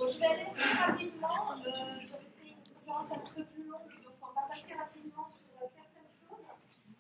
Bon, je vais aller assez rapidement. J'avais fait une conférence un petit peu plus longue, donc on va passer rapidement sur certaines choses.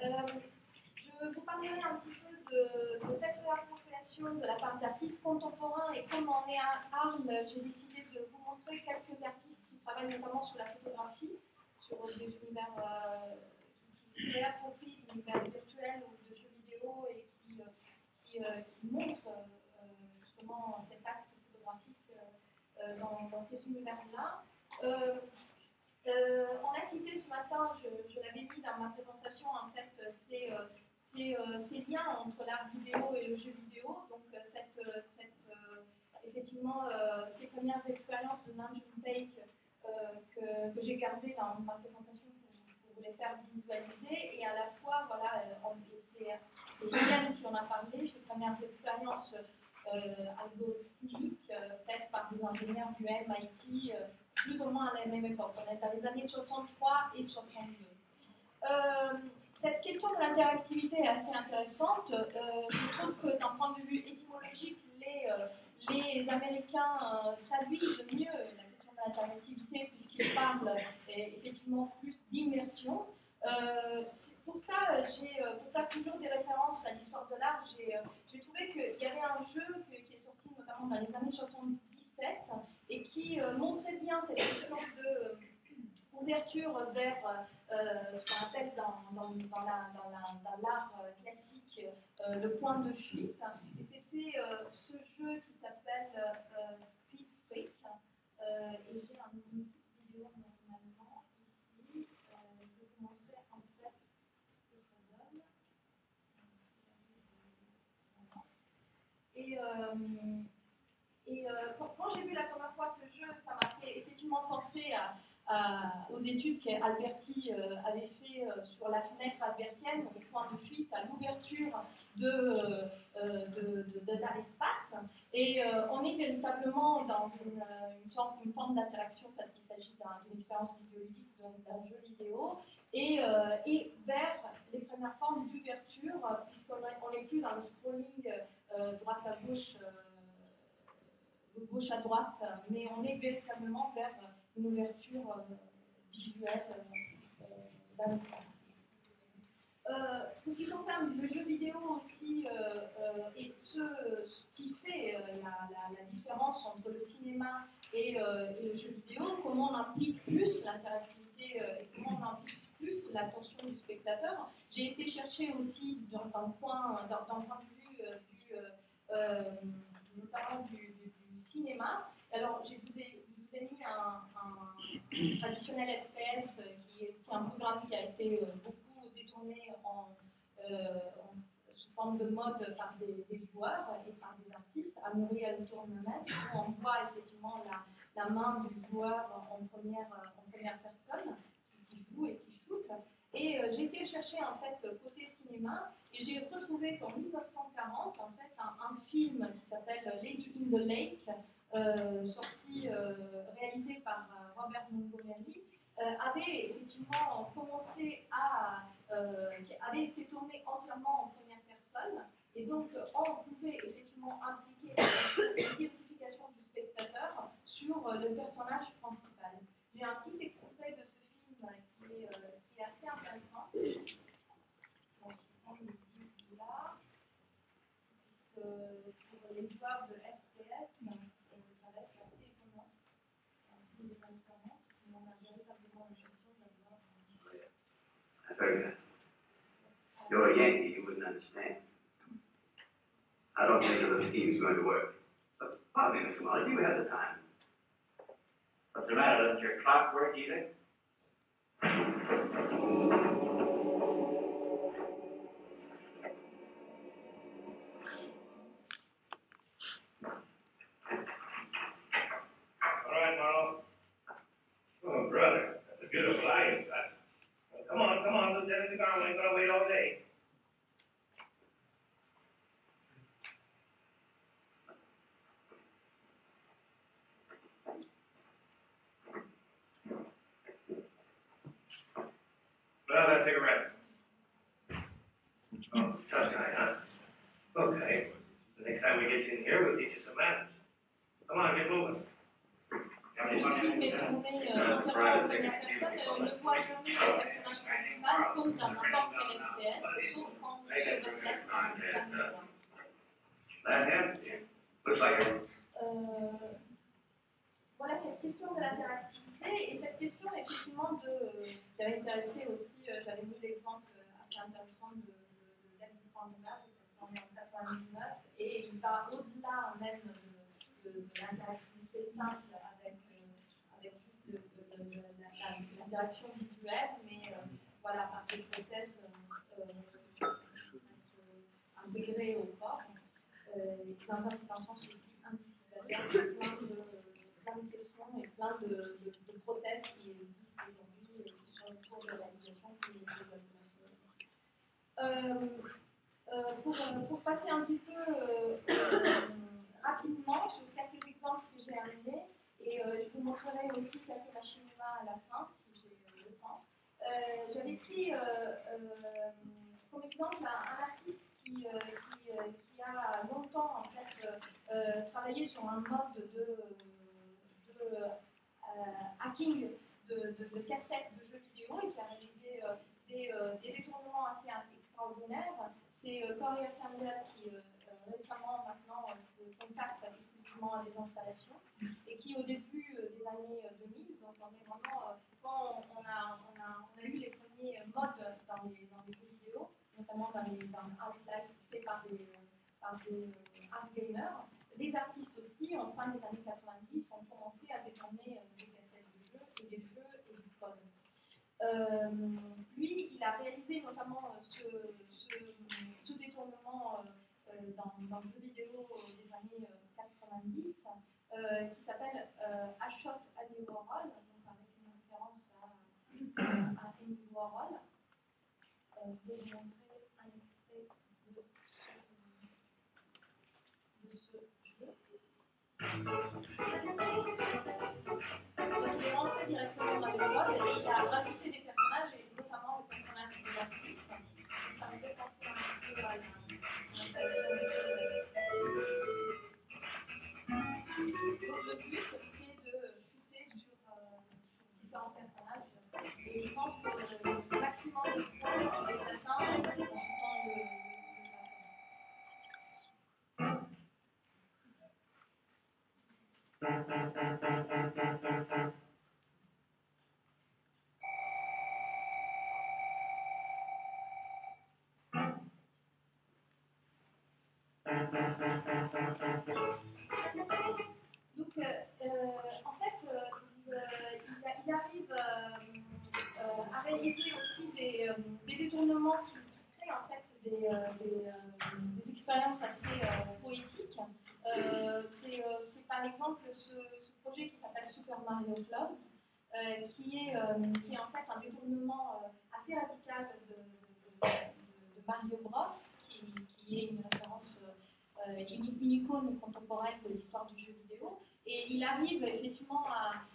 Je vous parlerai un petit peu de cette réappropriation de la part d'artistes contemporains et comme on est à Arles, j'ai décidé de vous montrer quelques artistes qui travaillent notamment sur la photographie, sur des univers qui réapproprient l'univers virtuel ou de jeux vidéo et qui montrent justement cet acte photographique dans ces univers-là. On a cité ce matin, je l'avais mis dans ma présentation, en fait, ces liens entre l'art vidéo et le jeu vidéo. Donc, effectivement, ces premières expériences de Nam June Paik que j'ai gardées dans ma présentation pour vous les faire visualiser. Et à la fois, voilà, c'est Yann qui en a parlé, ces premières expériences algorithmiques faites par des ingénieurs du MIT, plus ou moins à la même époque. On est dans les années 63 et 62. Cette question de l'interactivité est assez intéressante. Je trouve que d'un point de vue étymologique, les Américains traduisent mieux la question de l'interactivité puisqu'ils parlent effectivement plus d'immersion. Pour ça, pour faire toujours des références à l'histoire de l'art, j'ai trouvé qu'il y avait un jeu qui est sorti notamment dans les années 77 et qui montrait bien cette question de ouverture vers ce qu'on appelle dans l'art classique le point de fuite. Et c'était ce jeu qui s'appelle Speed Freak. Et j'ai une petite vidéo normalement ici. Je vais vous montrer en fait ce que ça donne. Quand j'ai vu la première fois ce jeu, ça m'a fait effectivement penser aux études qu'Alberti avait fait sur la fenêtre albertienne, le point de fuite, à l'ouverture d'un espace. Et on est véritablement dans une forme d'interaction parce qu'il s'agit d'une expérience vidéoludique, donc d'un jeu vidéo, et vers les premières formes d'ouverture, puisqu'on n'est plus dans le scrolling droite à gauche, gauche à droite, mais on est véritablement vers une ouverture visuelle d'un espace. Pour ce qui concerne le jeu vidéo aussi, et ce qui fait la différence entre le cinéma et le jeu vidéo, comment on implique plus l'interactivité et comment on implique plus l'attention du spectateur, j'ai été chercher aussi d'un point de vue notamment du cinéma. Alors, je vous ai mis un traditionnel FPS qui est aussi un programme qui a été beaucoup détourné sous forme de mode par des joueurs et par des artistes, à Unreal Tournament, où on voit effectivement la main du joueur en première personne qui joue et qui shoot. Et j'ai été chercher en fait côté cinéma et j'ai retrouvé qu'en 1940 en fait un film qui s'appelle Lady in the Lake, sorti, réalisé par Robert Montgomery, avait effectivement commencé avait été tourné entièrement en première personne et donc on pouvait effectivement impliquer l'identification du spectateur sur le personnage principal. J'ai un petit extrait de ce film qui est assez intéressant. Donc, je prends le petit là, puisque pour les joueurs de FPS, ça va être assez étonnant. On a véritablement une chanson là-dedans. Very good. You're a Yankee, you wouldn't understand. I don't think the scheme's going to work. But pardon me, Mr. Muller, you have the time. What's the matter? Doesn't your clock work either? All right, Marlowe. Oh, brother, that's a beautiful eye you've got. Well, come on, Lieutenant DeGarmo, we ain't gonna wait all day. Well, let's take a rest. Oh, tough guy, huh? Okay. The next time we get you in here, we'll teach you some manners. Come on, get moving. ne voit jamais le personnage principal comme dans n'importe quel FPS, sauf quand il se reflète dans la caméra. That him? Looks like it. Voilà cette question de l'interactivité et cette question effectivement qui avait intéressé aussi, j'avais mis l'exemple assez intéressant de l'M.9 en 1999 et il va au-delà même de l'interactivité simple avec juste l'interaction visuelle, mais voilà, par des prothèses intégrées au corps. Dans un sens aussi anticipateur, plein de questions et plein de prothèses qui existent aujourd'hui et qui sont en cours de réalisation pour passer un petit peu rapidement sur quelques exemples que j'ai amenés et je vous montrerai aussi quelques machines à la fin si j'ai le temps. J'avais pris comme exemple un artiste qui a longtemps en fait travaillé sur un mode de hacking de cassettes de jeux vidéo et qui a réalisé des détournements assez extraordinaires. C'est Corey Campbell qui récemment maintenant se consacre exclusivement à des installations et qui au début des années 2000, donc on est vraiment quand on a eu les premiers modes dans les jeux vidéo, notamment dans Half-Life fait par des art gamers. Les artistes aussi, en fin des années 90, ont commencé à détourner des cassettes de jeux et des jeux et du code. Lui, il a réalisé notamment ce détournement dans le jeu vidéo des années 90 qui s'appelle A Shot Andy Warhol, donc avec une référence à Andy Warhol. Je vais vous montrer un extrait de ce jeu. Donc il est rentré directement dans le code et il a rajouté des personnages, et notamment le personnage de l'artiste. Ça me fait penser un petit peu à donc le but, c'est de chuter sur différents personnages. Et je pense que le maximum de points est atteint en chutant le Donc, en fait, il arrive à réaliser aussi des détournements qui créent en fait des expériences assez poétiques. C'est par exemple ce projet qui s'appelle Super Mario Clouds, qui est en fait un détournement assez radical de Mario Bros, qui est une référence, une icône contemporaine de l'histoire du jeu vidéo. Et il arrive effectivement à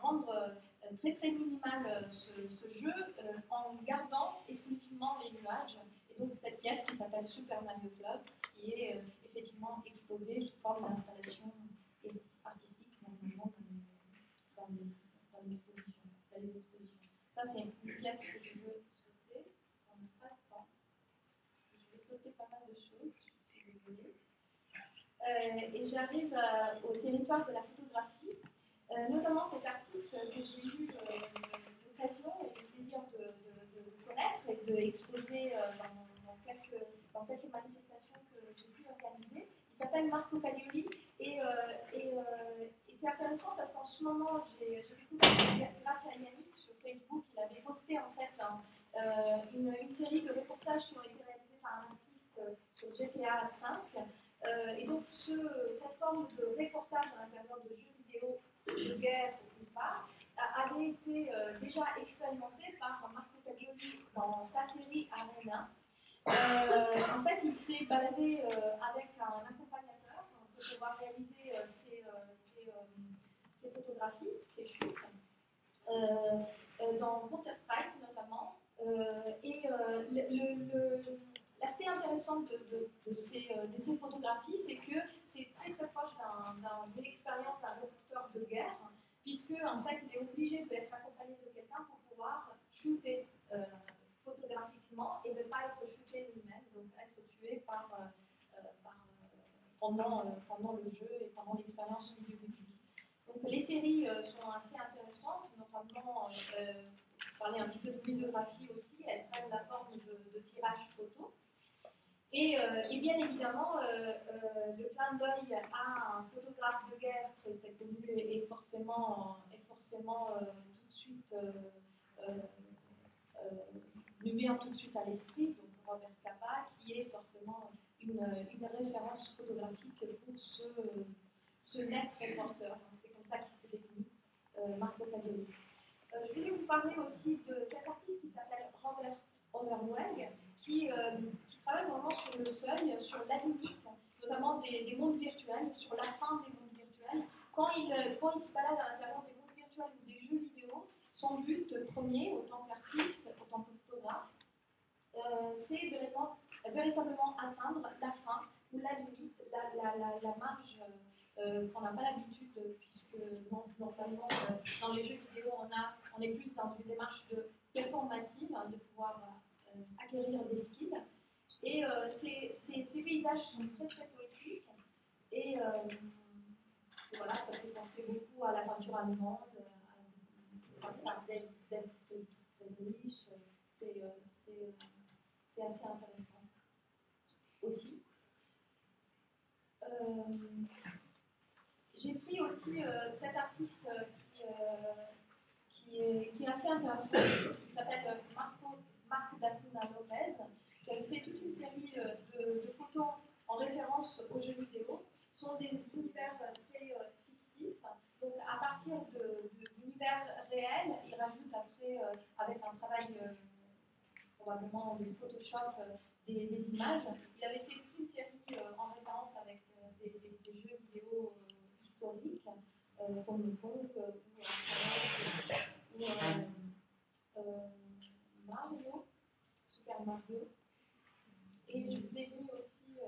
rendre très très minimal ce jeu en gardant exclusivement les nuages. Et donc cette pièce qui s'appelle Super Mario Clouds, qui est effectivement exposée sous forme d'installation artistique dans l'exposition. Ça c'est une pièce que je veux sauter, parce qu'on n'a pas de temps. Je vais sauter pas mal de choses, je suis désolée. Et j'arrive au territoire de la photographie, notamment cet artiste que j'ai eu l'occasion et le plaisir de connaître et d'exposer dans quelques manifestations que j'ai pu organiser. Il s'appelle Marco Caglioli et c'est intéressant parce qu'en ce moment, j'ai découvert grâce à Yannick sur Facebook, il avait posté en fait une série de reportages qui ont été réalisés par un artiste sur GTA V. Et donc, cette forme de reportage à l'intérieur de jeux vidéo de guerre ou pas avait été déjà expérimentée par Marco Caglioli dans sa série Arena. En fait, il s'est baladé avec un accompagnateur pour pouvoir réaliser ses photographies, ses shoots, dans Counter-Strike notamment. L'aspect intéressant de ces photographies, c'est que c'est très très proche d'une expérience d'un reporter de guerre, puisque en fait, il est obligé d'être accompagné de quelqu'un pour pouvoir shooter photographiquement et ne pas être shooté lui-même, donc être tué pendant le jeu et pendant l'expérience vidéo publique. Donc les séries sont assez intéressantes, notamment pour parler un petit peu de muséographie aussi, elles prennent la forme de tirages photos. Et bien évidemment, le clin d'œil à un photographe de guerre très connu est forcément tout de suite nous vient tout de suite à l'esprit, donc Robert Capa, qui est forcément une référence photographique pour ce net reporter. C'est comme ça qu'il s'est défini, Marco Fagioli. Je voulais vous parler aussi de cet artiste qui s'appelle Robert Overweg, qui travaille vraiment sur le seuil, sur la limite, notamment des mondes virtuels, sur la fin des mondes virtuels. Quand il se balade à l'intérieur des mondes virtuels ou des jeux vidéo, son but premier, autant qu'artiste, autant que photographe, c'est de véritablement atteindre la fin ou la limite, la marge qu'on n'a pas l'habitude, puisque normalement dans les jeux vidéo on est plus dans une démarche de performative, de pouvoir acquérir des skills. Et ces paysages sont très très poétiques et voilà, ça fait penser beaucoup à la peinture allemande, à David Friedrich. C'est assez intéressant aussi. J'ai pris aussi cet artiste qui est assez intéressant, qui s'appelle Marc Dacuna Lopez, qui avait fait toute une série de photos en référence aux jeux vidéo. Ce sont des univers très fictifs. Donc à partir d'univers réels, il rajoute après, avec un travail probablement de Photoshop, des images. Il avait fait toute une série en référence avec des jeux vidéo historiques, comme le Pong ou Mario, Super Mario. Et je vous ai mis aussi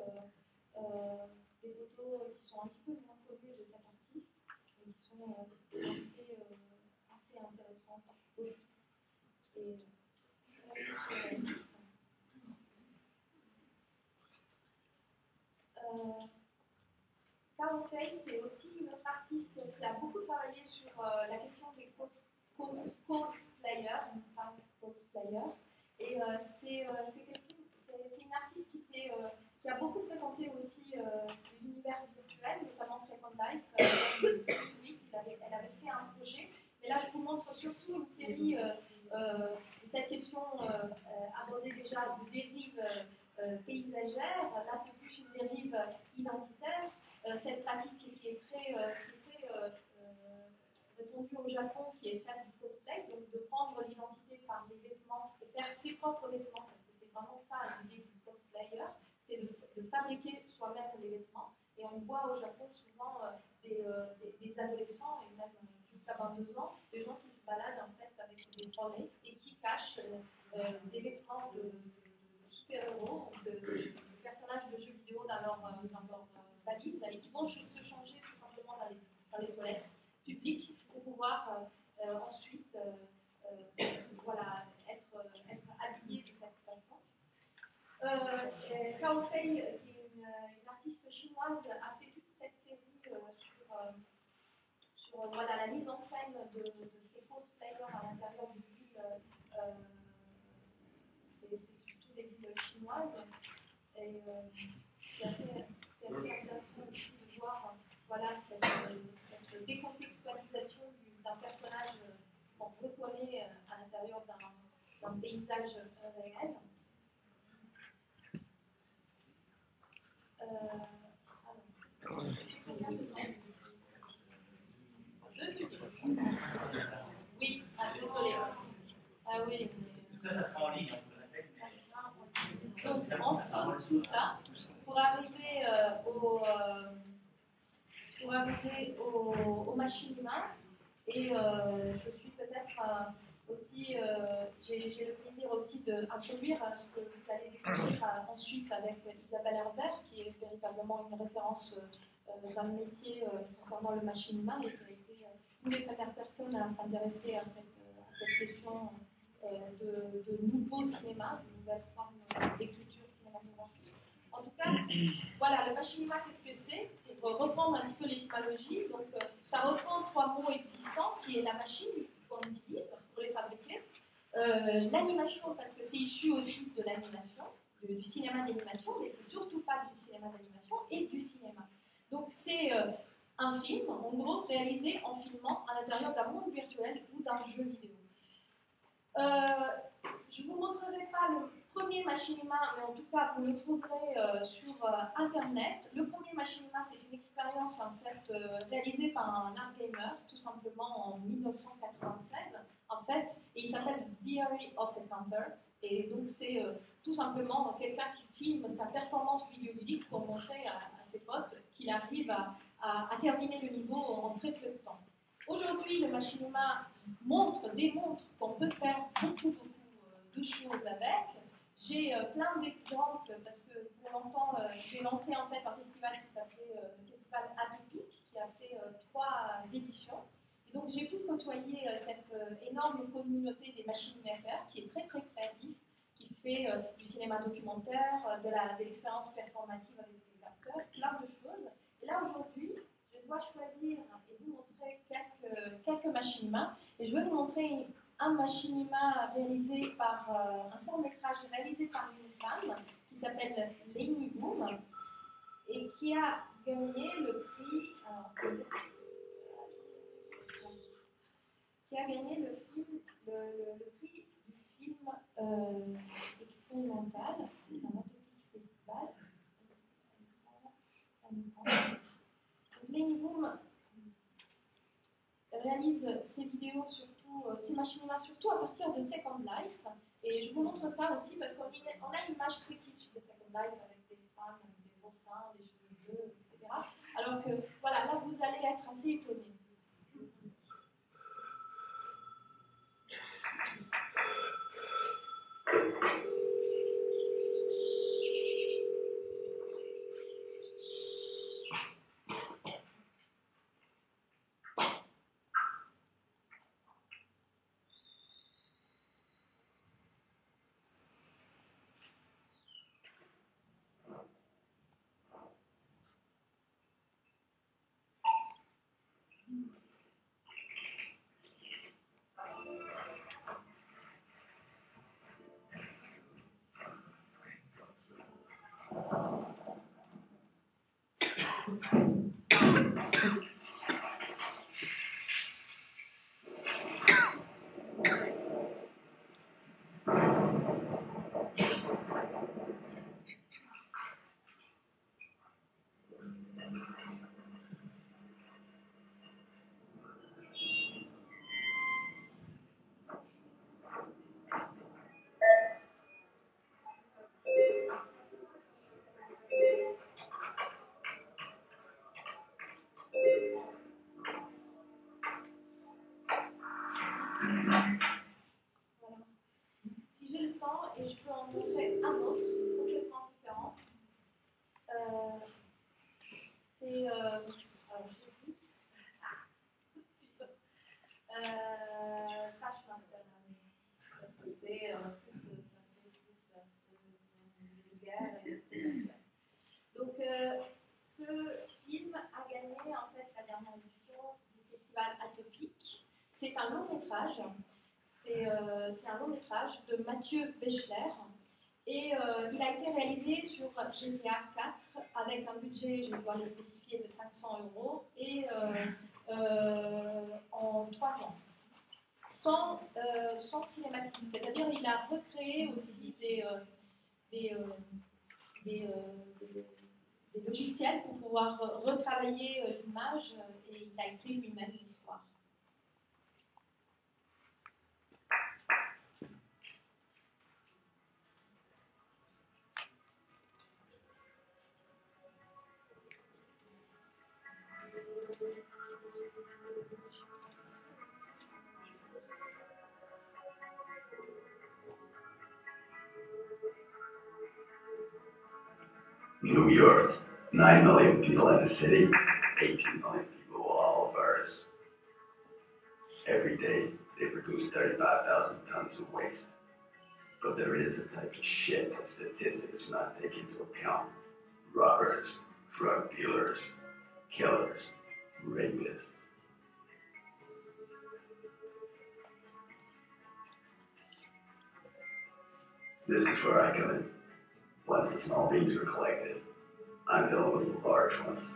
des photos qui sont un petit peu moins connues de cet artiste, mais qui sont assez intéressantes aussi. Et, Cao Fei, c'est aussi une autre artiste qui a beaucoup travaillé sur la question des cosplayers, pas cosplayers. Et c'est une artiste qui a beaucoup fréquenté aussi l'univers virtuel, notamment Second Life. Elle avait fait un projet. Mais là, je vous montre surtout une série de cette question abordée déjà de dérive paysagère. Là, c'est plus une dérive identitaire. Cette pratique qui est très répandue au Japon, qui est celle du cosplay, donc de prendre l'identité par les vêtements et faire ses propres vêtements, parce que c'est vraiment ça l'idée du cosplayer, c'est de fabriquer soi-même les vêtements. Et on voit au Japon souvent des adolescents, et même jusqu'à 22 ans, des gens qui se baladent en fait avec des trolleys et qui cachent des vêtements de super-héros, de personnages de jeux vidéo dans leur valise, et qui vont se changer tout simplement dans les toilettes publiques pour pouvoir ensuite voilà, être habillés de cette façon. Cao Fei, qui est une artiste chinoise, a fait toute cette série sur voilà, la mise en scène de ces cosplayers à l'intérieur de villes, c'est surtout des villes chinoises. Et c'est assez intéressant aussi de voir voilà, cette décontextualisation d'un personnage qu'on reconnaît à l'intérieur d'un paysage réel. Oui, désolé. Ah oui. Ça sera en ligne, Donc, on saute tout ça pour arriver aux machines humaines. Et je suis peut-être aussi, j'ai le plaisir aussi d'introduire ce que vous allez découvrir ensuite avec Isabelle Herbert, qui est véritablement une référence dans le métier concernant le machine humain et qui a été une des premières personnes à s'intéresser à cette question de nouveau cinéma, de nouvelles formes d'écriture cinématographique. En tout cas, voilà, le machinima, qu'est-ce que c'est? Pour reprendre un petit peu l'étymologie, donc ça reprend trois mots existants, qui est la machine qu'on utilise pour les fabriquer, l'animation, parce que c'est issu aussi de l'animation, du cinéma d'animation, mais c'est surtout pas du cinéma d'animation, et du cinéma. Donc c'est un film, en gros, réalisé en filmant à l'intérieur d'un monde virtuel ou d'un jeu vidéo. Je ne vous montrerai pas le premier machinima, mais en tout cas, vous le trouverez sur Internet. Le premier machinima, c'est une expérience en fait réalisée par un art gamer, tout simplement en 1996, en fait, et il s'appelle The Diary of a Camper. Et donc, c'est tout simplement quelqu'un qui filme sa performance vidéoludique pour montrer à ses potes qu'il arrive à terminer le niveau en très peu de temps. Aujourd'hui, le machinima démontre qu'on peut faire beaucoup de choses avec. J'ai plein d'exemples parce que pour longtemps, j'ai lancé en fait un festival qui s'appelait le Festival Atypique, qui a fait 3 éditions. Et donc j'ai pu côtoyer cette énorme communauté des machine makers qui est très très créative, qui fait du cinéma documentaire, de l'expérience performative avec des capteurs, plein de choses. Et là aujourd'hui, je dois choisir et vous montrer quelques machinima. Et je vais vous montrer un machinima réalisé par un court-métrage réalisé par une femme qui s'appelle Lenny Boom et qui a gagné le prix. Qui a gagné le prix du film expérimental, un Atypique Festival. Lenny Boom réalise ses vidéos surtout, ses machinima surtout à partir de Second Life. Et je vous montre ça aussi parce qu'on a une image très kitsch de Second Life avec des femmes, des gros seins, des cheveux bleus, etc. Alors que voilà, là vous allez être assez étonnés. Et je peux en montrer un autre, complètement différent. C'est. Alors, je sais plus. Crashmaster. Parce que c'est plus vulgaire. Donc, ce film a gagné en fait la dernière édition du festival Atypique. C'est un long métrage. C'est un long métrage de Mathieu Bechler et il a été réalisé sur GTA 4 avec un budget, je dois le spécifier, de 500 € et en 3 ans, sans cinématique. C'est-à-dire qu'il a recréé aussi des logiciels pour pouvoir retravailler l'image et il a écrit lui-même l'histoire. New York, 9 million people in the city, 18 million people all verse. Every day, they produce 35,000 tons of waste. But there is a type of shit that statistics do not take into account. Robbers, drug dealers, killers, rapists. This is where I come in. Once the small beans are collected, I'm dealing with the large ones.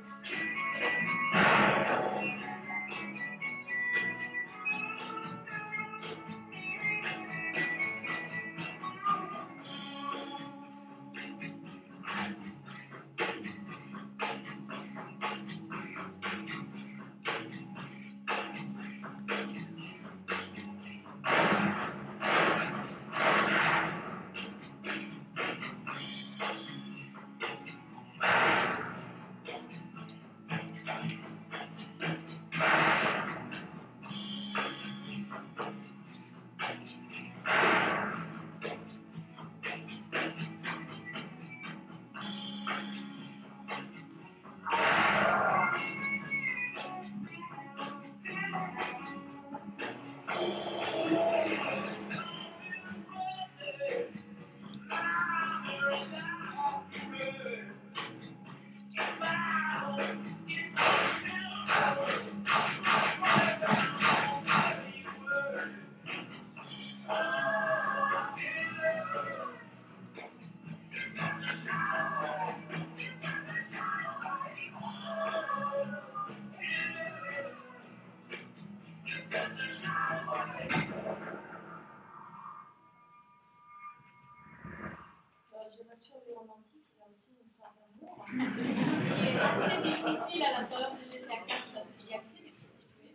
Romantique, il y a aussi une histoire d'amour qui est assez difficile à l'intérieur de GTA 4 parce qu'il y a que des prostituées.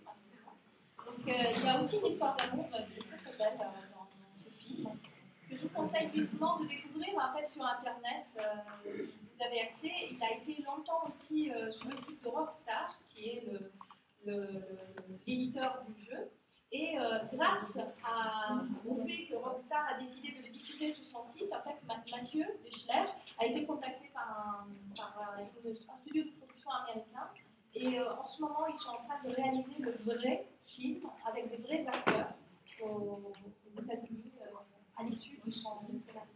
Donc il y a aussi une histoire d'amour qui est très très belle dans ce film que je vous conseille vivement de découvrir en fait sur internet. Vous avez accès. Il a été longtemps aussi sur le site de Rockstar qui est l'éditeur du jeu. Et grâce au fait que Rockstar a décidé de le diffuser sur son site, en fait, Mathieu Deschler a été contacté par un studio de production américain. Et en ce moment, ils sont en train de réaliser le vrai film avec des vrais acteurs aux États-Unis à l'issue de son scénario.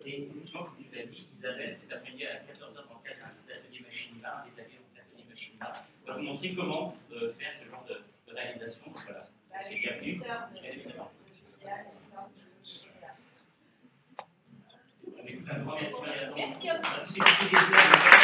Et uniquement, comme tu l'as dit, Isabelle, cet après-midi à 14h dans le cadre des ateliers machine bar, des ateliers machine bar, on va vous montrer comment faire ce genre de réalisation. Voilà. C'est bienvenu. Un grand merci, Maria. Merci à vous.